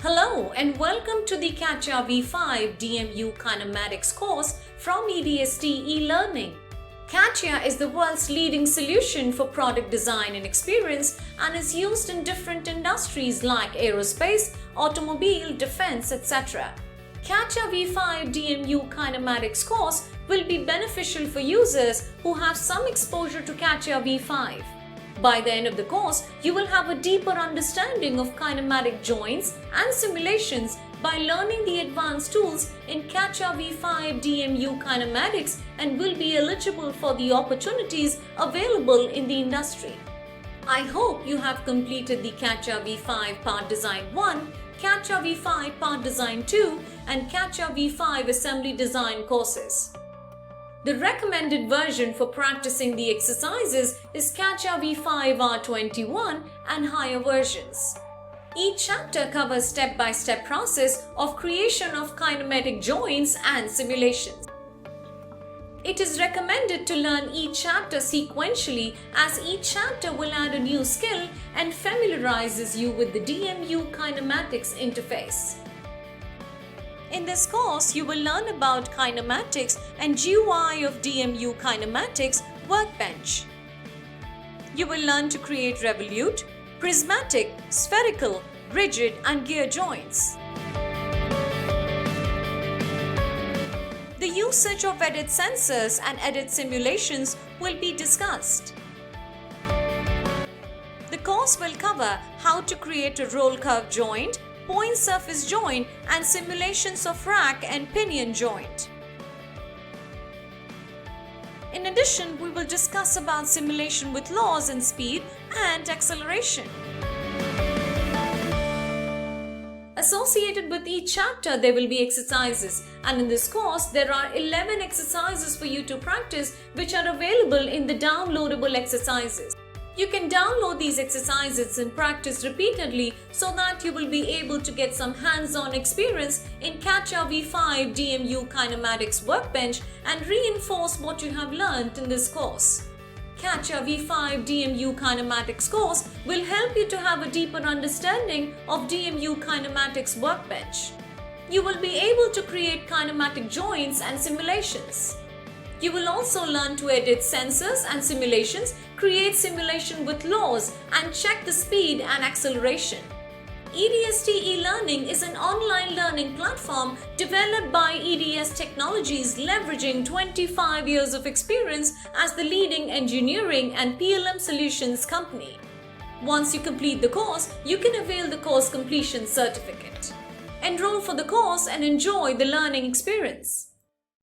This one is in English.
Hello and welcome to the CATIA V5 DMU Kinematics course from EDST e-learning. CATIA is the world's leading solution for product design and experience and is used in different industries like aerospace, automobile, defense, etc. CATIA V5 DMU Kinematics course will be beneficial for users who have some exposure to CATIA V5. By the end of the course, you will have a deeper understanding of kinematic joints and simulations by learning the advanced tools in CATIA V5 DMU Kinematics and will be eligible for the opportunities available in the industry. I hope you have completed the CATIA V5 Part Design 1, CATIA V5 Part Design 2 and CATIA V5 Assembly Design courses. The recommended version for practicing the exercises is CATIA V5 R21 and higher versions. Each chapter covers step-by-step process of creation of kinematic joints and simulations. It is recommended to learn each chapter sequentially as each chapter will add a new skill and familiarizes you with the DMU Kinematics interface. In this course, you will learn about kinematics and GUI of DMU Kinematics Workbench. You will learn to create revolute, prismatic, spherical, rigid and gear joints. The usage of edit sensors and edit simulations will be discussed. The course will cover how to create a roll curve joint, point surface joint and simulations of rack and pinion joint. In addition, we will discuss about simulation with laws and speed and acceleration. Associated with each chapter, there will be exercises, and in this course, there are 11 exercises for you to practice which are available in the downloadable exercises. You can download these exercises and practice repeatedly so that you will be able to get some hands-on experience in CATIA V5 DMU Kinematics Workbench and reinforce what you have learned in this course. CATIA V5 DMU Kinematics course will help you to have a deeper understanding of DMU Kinematics Workbench. You will be able to create kinematic joints and simulations. You will also learn to edit sensors and simulations, create simulation with laws, and check the speed and acceleration. EDST e-learning is an online learning platform developed by EDS Technologies leveraging 25 years of experience as the leading engineering and PLM solutions company. Once you complete the course, you can avail the course completion certificate. Enroll for the course and enjoy the learning experience.